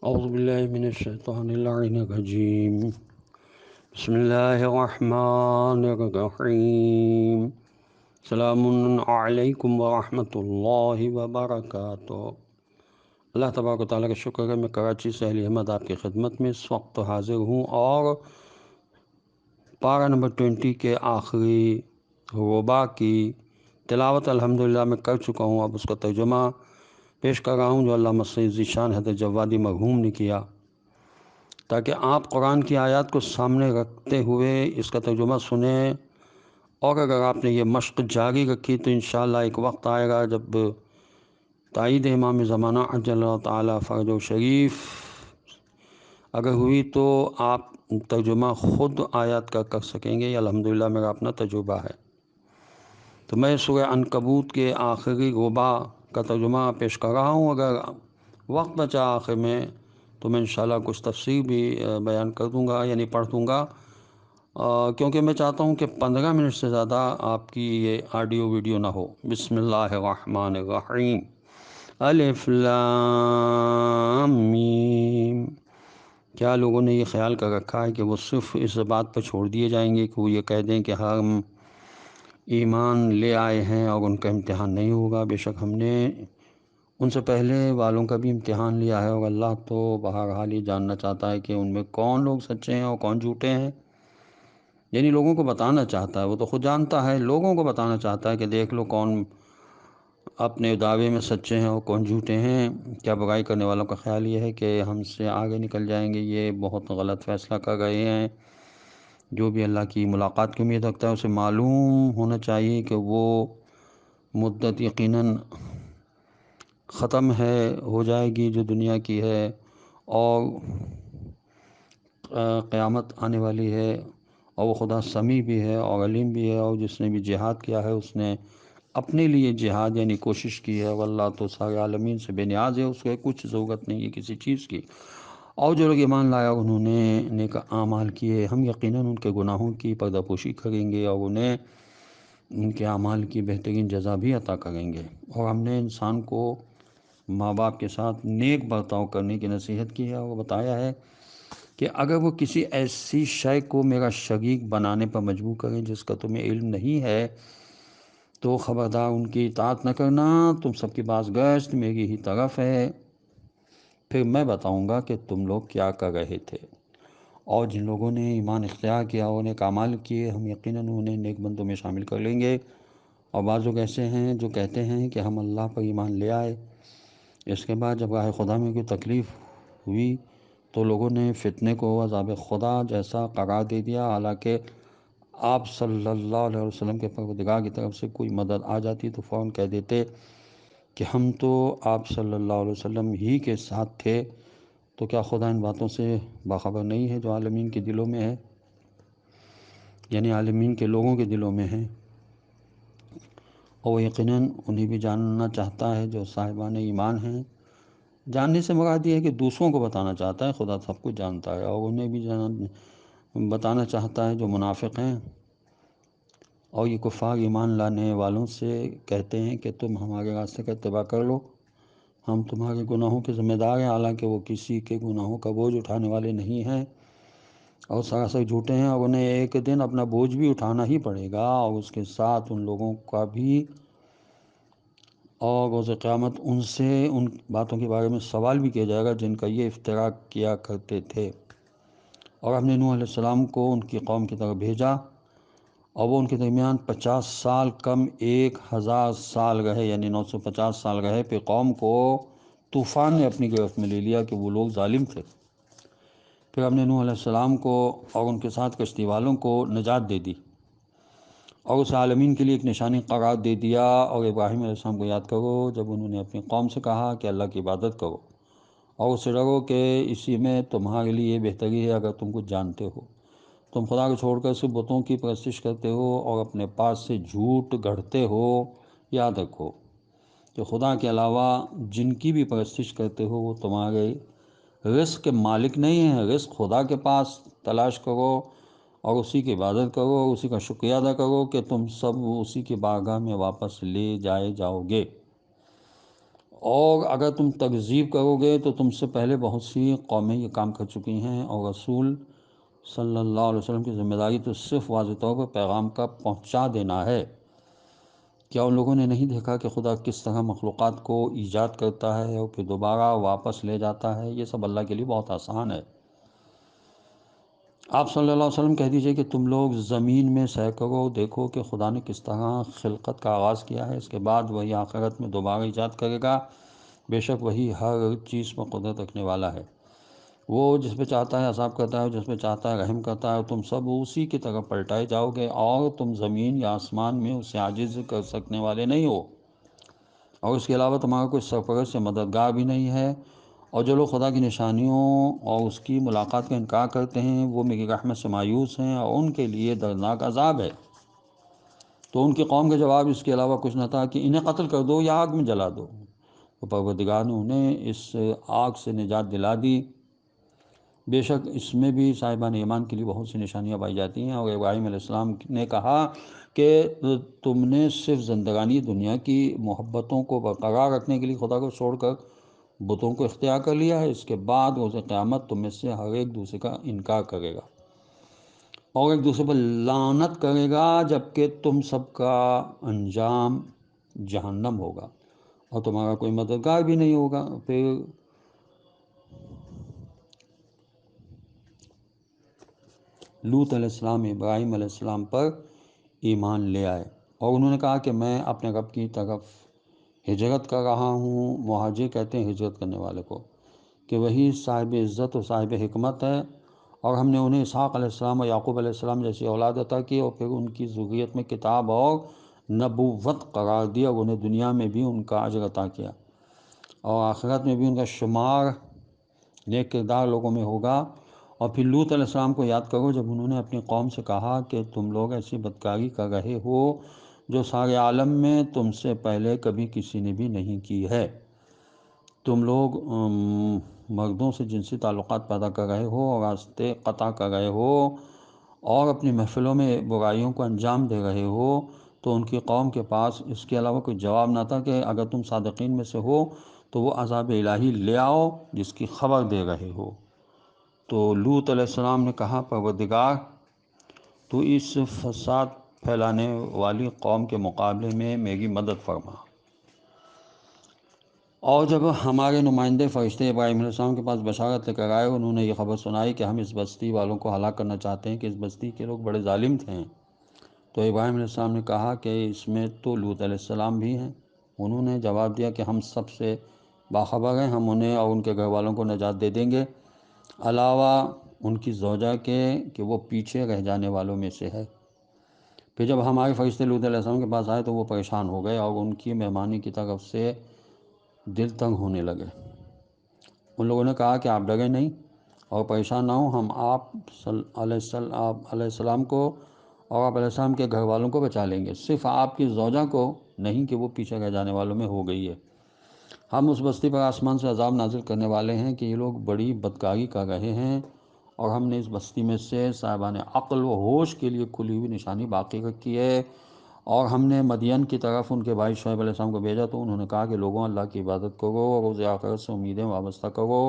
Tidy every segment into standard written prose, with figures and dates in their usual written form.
اعوذ باللہ من الشیطان اللعین الرجیم بسم اللہ الرحمن الرحیم سلام علیکم ورحمۃ اللہ وبرکاتہ۔ اللہ تبارک و تعالیٰ کا شکر ہے، میں کراچی سے علی احمد آپ کی خدمت میں اس وقت حاضر ہوں اور پارہ نمبر 20 کے آخری ربع کی تلاوت الحمدللہ میں کر چکا ہوں۔ اب اس کا ترجمہ پیش کر رہا ہوں جو علامہ سید ذیشان حضرت جوادی مرحوم نے کیا، تاکہ آپ قرآن کی آیات کو سامنے رکھتے ہوئے اس کا ترجمہ سنیں، اور اگر آپ نے یہ مشق جاری رکھی تو انشاءاللہ ایک وقت آئے گا جب تائید امام زمانہ عجل اللہ تعالیٰ فرجہ شریف اگر ہوئی تو آپ ترجمہ خود آیات کا کر سکیں گے۔ یہ الحمدللہ میرا اپنا تجربہ ہے۔ تو میں سورہ عنکبوت کے آخری ربع کا ترجمہ پیش کر رہا ہوں۔ اگر وقت بچا آخر میں تو میں انشاءاللہ کچھ تفسیر بھی بیان کر دوں گا، یعنی پڑھ دوں گا، کیونکہ میں چاہتا ہوں کہ 15 منٹ سے زیادہ آپ کی یہ آڈیو ویڈیو نہ ہو۔ بسم اللہ الرحمن الرحیم۔ الف لام میم۔ کیا لوگوں نے یہ خیال کر رکھا ہے کہ وہ صرف اس بات پر چھوڑ دیے جائیں گے کہ وہ یہ کہہ دیں کہ ہم ایمان لے آئے ہیں اور ان کا امتحان نہیں ہوگا؟ بے شک ہم نے ان سے پہلے والوں کا بھی امتحان لیا ہے، اور اللہ تو بہرحال یہ جاننا چاہتا ہے کہ ان میں کون لوگ سچے ہیں اور کون جھوٹے ہیں۔ یعنی لوگوں کو بتانا چاہتا ہے، وہ تو خود جانتا ہے، لوگوں کو بتانا چاہتا ہے کہ دیکھ لو کون اپنے دعوے میں سچے ہیں اور کون جھوٹے ہیں۔ کیا برائی کرنے والوں کا خیال یہ ہے کہ ہم سے آگے نکل جائیں گے؟ یہ بہت غلط فیصلہ کر رہے ہیں۔ جو بھی اللہ کی ملاقات کی امید رکھتا ہے اسے معلوم ہونا چاہیے کہ وہ مدت یقیناً ختم ہے، ہو جائے گی جو دنیا کی ہے، اور قیامت آنے والی ہے، اور وہ خدا سمیع بھی ہے اور علیم بھی ہے، اور جس نے بھی جہاد کیا ہے اس نے اپنے لیے جہاد یعنی کوشش کی ہے، واللہ تو سارے عالمین سے بے نیاز ہے، اس کو کچھ ضرورت نہیں ہے کسی چیز کی۔ اور جو لوگ ایمان لایا انہوں نے نیک اعمال کیے، ہم یقیناً ان کے گناہوں کی پردہ پوشی کریں گے اور انہیں ان کے اعمال کی بہترین جزا بھی عطا کریں گے۔ اور ہم نے انسان کو ماں باپ کے ساتھ نیک برتاؤ کرنے کی نصیحت کی ہے، اور بتایا ہے کہ اگر وہ کسی ایسی شے کو میرا شریک بنانے پر مجبور کریں جس کا تمہیں علم نہیں ہے تو خبردار ان کی اطاعت نہ کرنا، تم سب کی باز گشت میری ہی طرف ہے، پھر میں بتاؤں گا کہ تم لوگ کیا کر رہے تھے۔ اور جن لوگوں نے ایمان اختیار کیا اور نیک اعمال کیے، ہم یقیناً انہیں نیک بندوں میں شامل کر لیں گے۔ اور بعض لوگ ایسے ہیں جو کہتے ہیں کہ ہم اللہ پر ایمان لے آئے، اس کے بعد جب راہ خدا میں کوئی تکلیف ہوئی تو لوگوں نے فتنے کو عذاب خدا جیسا قرار دے دیا، حالانکہ آپ صلی اللہ علیہ وسلم کے پروردگار کی طرف سے کوئی مدد آ جاتی تو فوراً کہہ دیتے کہ ہم تو آپ صلی اللہ علیہ وسلم ہی کے ساتھ تھے۔ تو کیا خدا ان باتوں سے باخبر نہیں ہے جو عالمین کے دلوں میں ہے، یعنی عالمین کے لوگوں کے دلوں میں ہے؟ اور وہ یقیناً انہیں بھی جاننا چاہتا ہے جو صاحبان ایمان ہیں۔ جاننے سے مراد یہ ہے کہ دوسروں کو بتانا چاہتا ہے، خدا سب کچھ جانتا ہے، اور انہیں بھی بتانا چاہتا ہے جو منافق ہیں۔ اور یہ کفار ایمان لانے والوں سے کہتے ہیں کہ تم ہمارے راستے کا اتباع کر لو، ہم تمہارے گناہوں کے ذمہ دار ہیں، حالانکہ وہ کسی کے گناہوں کا بوجھ اٹھانے والے نہیں ہیں اور سراسر جھوٹے ہیں، اور انہیں ایک دن اپنا بوجھ بھی اٹھانا ہی پڑے گا، اور اس کے ساتھ ان لوگوں کا بھی، اور روز قیامت ان سے ان باتوں کے بارے میں سوال بھی کیا جائے گا جن کا یہ افتراء کیا کرتے تھے۔ اور ہم نے نوح علیہ السلام کو ان کی قوم کی طرف بھیجا، اور وہ ان کے درمیان 50 سال کم 1000 سال رہے، یعنی 950 سال رہے، پھر قوم کو طوفان نے اپنی گرفت میں لے لیا کہ وہ لوگ ظالم تھے۔ پھر ہم نے نوح علیہ السلام کو اور ان کے ساتھ کشتی والوں کو نجات دے دی اور اسے عالمین کے لیے ایک نشانی قرار دے دیا۔ اور ابراہیم علیہ السلام کو یاد کرو جب انہوں نے اپنی قوم سے کہا کہ اللہ کی عبادت کرو اور اسے ڈرو کہ اسی میں تمہارے لیے بہتری ہے اگر تم کچھ جانتے ہو۔ تم خدا کو چھوڑ کر صرف بتوں کی پرستش کرتے ہو اور اپنے پاس سے جھوٹ گڑھتے ہو۔ یاد رکھو کہ خدا کے علاوہ جن کی بھی پرستش کرتے ہو وہ تمہارے رزق کے مالک نہیں ہیں۔ رزق خدا کے پاس تلاش کرو اور اسی کی عبادت کرو اور اسی کا شکریہ ادا کرو کہ تم سب اسی کی بارگاہ میں واپس لے جائے جاؤ گے۔ اور اگر تم تکذیب کرو گے تو تم سے پہلے بہت سی قومیں یہ کام کر چکی ہیں، اور رسول صلی اللہ علیہ وسلم کی ذمہ داری تو صرف واضح طور پر پیغام کا پہنچا دینا ہے۔ کیا ان لوگوں نے نہیں دیکھا کہ خدا کس طرح مخلوقات کو ایجاد کرتا ہے اور پھر دوبارہ واپس لے جاتا ہے؟ یہ سب اللہ کے لیے بہت آسان ہے۔ آپ صلی اللہ علیہ وسلم کہہ دیجئے کہ تم لوگ زمین میں سیر کرو، دیکھو کہ خدا نے کس طرح خلقت کا آغاز کیا ہے، اس کے بعد وہی آخرت میں دوبارہ ایجاد کرے گا۔ بے شک وہی ہر چیز پر قدرت رکھنے والا ہے۔ وہ جس پہ چاہتا ہے عذاب کرتا ہے، جس پہ چاہتا ہے رحم کرتا ہے، اور تم سب اسی کی طرف پلٹائے جاؤ گے، اور تم زمین یا آسمان میں اسے عاجز کر سکنے والے نہیں ہو، اور اس کے علاوہ تمہارا کوئی سرپرست یا مددگار بھی نہیں ہے۔ اور جو لوگ خدا کی نشانیوں اور اس کی ملاقات کا انکار کرتے ہیں وہ میری رحمت سے مایوس ہیں، اور ان کے لیے دردناک عذاب ہے۔ تو ان کی قوم کا جواب اس کے علاوہ کچھ نہ تھا کہ انہیں قتل کر دو یا آگ میں جلا دو۔ تو پروردگار نے انہیں اس آگ سے نجات دلا دی۔ بے شک اس میں بھی صاحبان ایمان کے لیے بہت سی نشانیاں پائی جاتی ہیں۔ اور ابراہیم علیہ السلام نے کہا کہ تم نے صرف زندگانی دنیا کی محبتوں کو برقرار رکھنے کے لیے خدا کو چھوڑ کر بتوں کو اختیار کر لیا ہے، اس کے بعد روز قیامت تم میں سے ہر ایک دوسرے کا انکار کرے گا اور ایک دوسرے پر لعنت کرے گا، جبکہ تم سب کا انجام جہنم ہوگا اور تمہارا کوئی مددگار بھی نہیں ہوگا۔ پھر لوط علیہ السلام ابراہیم علیہ السلام پر ایمان لے آئے اور انہوں نے کہا کہ میں اپنے رب کی طرف ہجرت کر رہا ہوں۔ مہاجر کہتے ہیں ہجرت کرنے والے کو، کہ وہی صاحب عزت اور صاحب حکمت ہے، اور ہم نے انہیں اسحاق علیہ السلام اور یعقوب علیہ السلام جیسی اولاد عطا کی، اور پھر ان کی ذریت میں کتاب اور نبوت قرار دیا، اور انہیں دنیا میں بھی ان کا اجر عطا کیا، اور آخرت میں بھی ان کا شمار نیک کردار لوگوں میں ہوگا۔ اور پھر لوط علیہ السلام کو یاد کرو جب انہوں نے اپنی قوم سے کہا کہ تم لوگ ایسی بدکاری کر رہے ہو جو سارے عالم میں تم سے پہلے کبھی کسی نے بھی نہیں کی ہے۔ تم لوگ مردوں سے جنسی تعلقات پیدا کر رہے ہو اور راستے قطع کر رہے ہو اور اپنی محفلوں میں برائیوں کو انجام دے رہے ہو۔ تو ان کی قوم کے پاس اس کے علاوہ کوئی جواب نہ تھا کہ اگر تم صادقین میں سے ہو تو وہ عذاب الہی لے آؤ جس کی خبر دے رہے ہو۔ تو لوط علیہ السلام نے کہا پروردگار تو اس فساد پھیلانے والی قوم کے مقابلے میں میری مدد فرما۔ اور جب ہمارے نمائندے فرشتے ابراہیم علیہ السلام کے پاس بشارت لے کر آئے، انہوں نے یہ خبر سنائی کہ ہم اس بستی والوں کو ہلاک کرنا چاہتے ہیں، کہ اس بستی کے لوگ بڑے ظالم تھے۔ تو ابراہیم علیہ السلام نے کہا کہ اس میں تو لوط علیہ السلام بھی ہیں۔ انہوں نے جواب دیا کہ ہم سب سے باخبر ہیں، ہم انہیں اور ان کے گھر والوں کو نجات دے دیں گے، علاوہ ان کی زوجہ کے کہ وہ پیچھے رہ جانے والوں میں سے ہے۔ پھر جب ہمارے فرشتے لوط علیہ السلام کے پاس آئے تو وہ پریشان ہو گئے اور ان کی مہمانی کی طرف سے دل تنگ ہونے لگے۔ ان لوگوں نے کہا کہ آپ ڈرے نہیں اور پریشان نہ ہوں، ہم آپ علیہ السلام کو اور آپ علیہ السلام کے گھر والوں کو بچا لیں گے، صرف آپ کی زوجہ کو نہیں کہ وہ پیچھے رہ جانے والوں میں ہو گئی ہے۔ ہم اس بستی پر آسمان سے عذاب نازل کرنے والے ہیں کہ یہ لوگ بڑی بدکاری کر رہے ہیں، اور ہم نے اس بستی میں سے صاحبان عقل و ہوش کے لیے کھلی ہوئی نشانی باقی رکھی ہے۔ اور ہم نے مدین کی طرف ان کے بھائی شعیب علیہ السلام کو بھیجا تو انہوں نے کہا کہ لوگوں اللہ کی عبادت کرو اور روز آخرت سے امیدیں وابستہ کرو،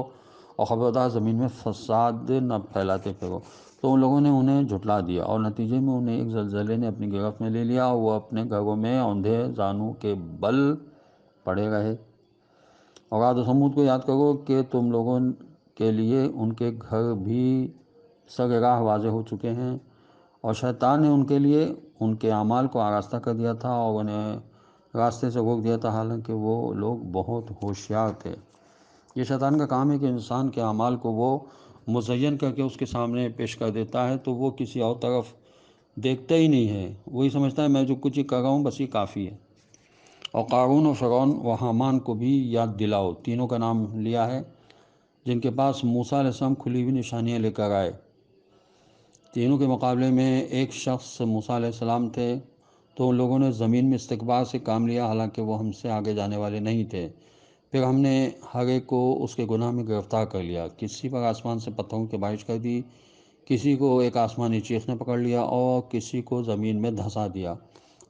اور خبردار زمین میں فساد نہ پھیلاتے پھرو۔ تو ان لوگوں نے انہیں جھٹلا دیا، اور نتیجے میں انہیں ایک زلزلے نے اپنی گرفت میں لے لیا، اور وہ اپنے گھروں میں اوندھے زانوں کے بل پڑے رہے۔ اور عاد و ثمود کو یاد کرو کہ تم لوگوں کے لیے ان کے گھر بھی سر راہ واضح ہو چکے ہیں، اور شیطان نے ان کے لیے ان کے اعمال کو آراستہ کر دیا تھا اور انہیں راستے سے روک دیا تھا، حالانکہ وہ لوگ بہت ہوشیار تھے۔ یہ شیطان کا کام ہے کہ انسان کے اعمال کو وہ مزین کر کے اس کے سامنے پیش کر دیتا ہے، تو وہ کسی اور طرف دیکھتا ہی نہیں ہے، وہی سمجھتا ہے میں جو کچھ کر رہا ہوں بس یہ کافی ہے۔ اور قارون و فرعون و حامان کو بھی یاد دلاؤ، تینوں کا نام لیا ہے، جن کے پاس موسیٰ علیہ السلام کھلی ہوئی نشانیاں لے کر آئے۔ تینوں کے مقابلے میں ایک شخص موسیٰ علیہ السلام تھے، تو ان لوگوں نے زمین میں استکبار سے کام لیا، حالانکہ وہ ہم سے آگے جانے والے نہیں تھے۔ پھر ہم نے ہر ایک کو اس کے گناہ میں گرفتار کر لیا، کسی پر آسمان سے پتھروں کی بارش کر دی، کسی کو ایک آسمانی چیخ نے پکڑ لیا، اور کسی کو زمین میں دھنسا دیا،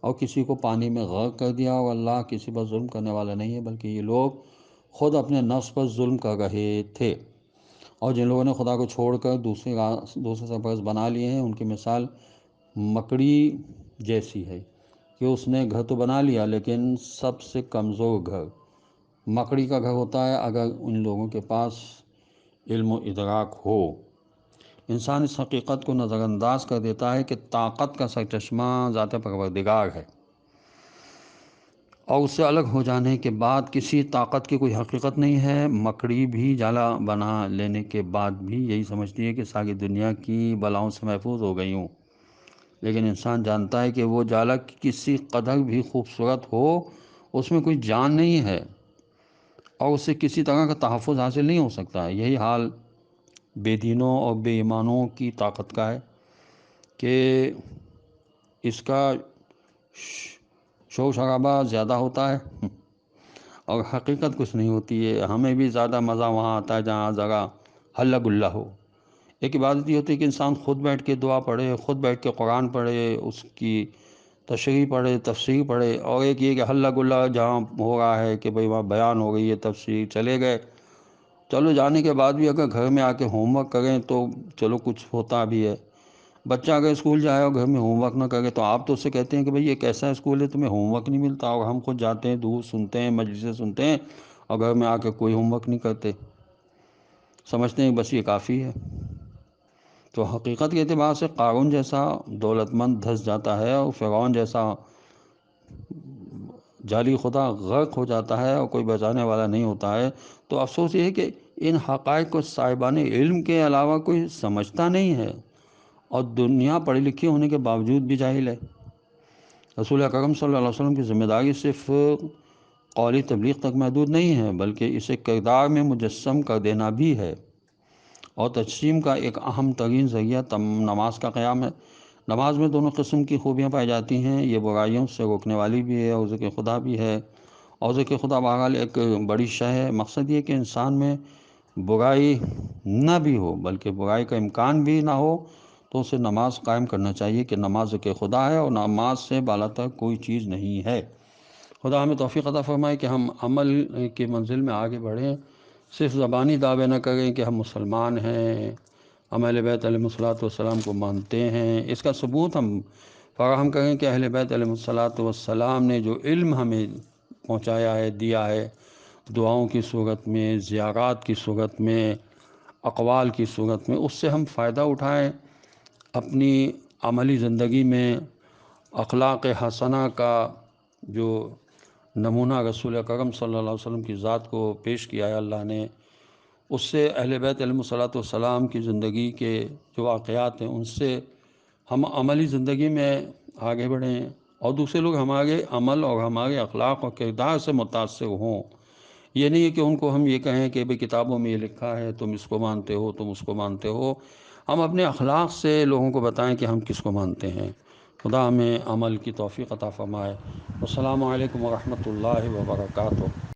اور کسی کو پانی میں غرق کر دیا۔ اور اللہ کسی پر ظلم کرنے والا نہیں ہے، بلکہ یہ لوگ خود اپنے نفس پر ظلم کر رہے تھے، اور جن لوگوں نے خدا کو چھوڑ کر دوسرے سرپرست بنا لیے ہیں، ان کی مثال مکڑی جیسی ہے کہ اس نے گھر تو بنا لیا لیکن سب سے کمزور گھر مکڑی کا گھر ہوتا ہے اگر ان لوگوں کے پاس علم و ادراک ہو۔ انسان اس حقیقت کو نظر انداز کر دیتا ہے کہ طاقت کا سرچشمہ ذات پروردگار ہے، اور اس سے الگ ہو جانے کے بعد کسی طاقت کی کوئی حقیقت نہیں ہے۔ مکڑی بھی جالا بنا لینے کے بعد بھی یہی سمجھتی ہے کہ ساری دنیا کی بلاؤں سے محفوظ ہو گئی ہوں، لیکن انسان جانتا ہے کہ وہ جالا کسی قدر بھی خوبصورت ہو، اس میں کوئی جان نہیں ہے اور اس سے کسی طرح کا تحفظ حاصل نہیں ہو سکتا ہے۔ یہی حال بے دینوں اور بے ایمانوں کی طاقت کا ہے کہ اس کا شور شرابہ زیادہ ہوتا ہے اور حقیقت کچھ نہیں ہوتی ہے۔ ہمیں بھی زیادہ مزہ وہاں آتا ہے جہاں ذرا ہلہ گلہ ہو۔ ایک عبادت یہ ہوتی ہے کہ انسان خود بیٹھ کے دعا پڑھے، خود بیٹھ کے قرآن پڑھے، اس کی تشریح پڑھے، تفسیر پڑھے، اور ایک یہ کہ ہلہ گلہ جہاں ہو رہا ہے کہ بھئی وہاں بیان ہو گئی ہے، تفسیر چلے گئے، چلو جانے کے بعد بھی اگر گھر میں آ کے ہوم ورک کریں تو چلو کچھ ہوتا بھی ہے۔ بچہ اگر اسکول جائے اور گھر میں ہوم ورک نہ کرے تو آپ تو اس سے کہتے ہیں کہ بھئی یہ کیسا اسکول ہے تمہیں ہوم ورک نہیں ملتا، اور ہم خود جاتے ہیں، دروس سنتے ہیں، مجلسیں سنتے ہیں، اور گھر میں آ کے کوئی ہوم ورک نہیں کرتے، سمجھتے ہیں بس یہ کافی ہے۔ تو حقیقت کے اعتبار سے قارون جیسا دولت مند دھس جاتا ہے اور فرعون جیسا جعلی خدا غرق ہو جاتا ہے اور کوئی بچانے والا نہیں ہوتا ہے۔ تو افسوس یہ ہے کہ ان حقائق کو صاحبان علم کے علاوہ کوئی سمجھتا نہیں ہے، اور دنیا پڑھی لکھی ہونے کے باوجود بھی جاہل ہے۔ رسول اکرم صلی اللہ علیہ وسلم کی ذمہ داری صرف قولی تبلیغ تک محدود نہیں ہے، بلکہ اسے کردار میں مجسم کر دینا بھی ہے، اور تجسیم کا ایک اہم ترین ذریعہ نماز کا قیام ہے۔ نماز میں دونوں قسم کی خوبیاں پائی جاتی ہیں، یہ برائیوں سے روکنے والی بھی ہے اور ذکر خدا بھی ہے، اور ذکر خدا بہرحال ایک بڑی شے ہے۔ مقصد یہ کہ انسان میں برائی نہ بھی ہو بلکہ برائی کا امکان بھی نہ ہو تو اسے نماز قائم کرنا چاہیے کہ نماز ذکر خدا ہے اور نماز سے بالاتر کوئی چیز نہیں ہے۔ خدا ہمیں توفیق عطا فرمائے کہ ہم عمل کی منزل میں آگے بڑھیں، صرف زبانی دعوے نہ کریں کہ ہم مسلمان ہیں، ہم اہل بیت علیہ الصلوۃ والسلام کو مانتے ہیں۔ اس کا ثبوت ہم فراہم کریں کہ اہل بیت علیہ الصلوۃ والسلام نے جو علم ہمیں پہنچایا ہے، دیا ہے، دعاؤں کی صورت میں، زیارات کی صورت میں، اقوال کی صورت میں، اس سے ہم فائدہ اٹھائیں، اپنی عملی زندگی میں اخلاق حسنہ کا جو نمونہ رسول اکرم صلی اللہ علیہ وسلم کی ذات کو پیش کیا ہے اللہ نے، اس سے اہل بیت علیہ الصلوۃ والسلام کی زندگی کے جو واقعات ہیں ان سے ہم عملی زندگی میں آگے بڑھیں، اور دوسرے لوگ ہمارے عمل اور ہمارے اخلاق اور کردار سے متاثر ہوں۔ یہ نہیں ہے کہ ان کو ہم یہ کہیں کہ بھئی کتابوں میں یہ لکھا ہے، تم اس کو مانتے ہو، تم اس کو مانتے ہو۔ ہم اپنے اخلاق سے لوگوں کو بتائیں کہ ہم کس کو مانتے ہیں۔ خدا ہمیں عمل کی توفیق عطا فرمائے۔ السلام علیکم ورحمۃ اللہ وبرکاتہ۔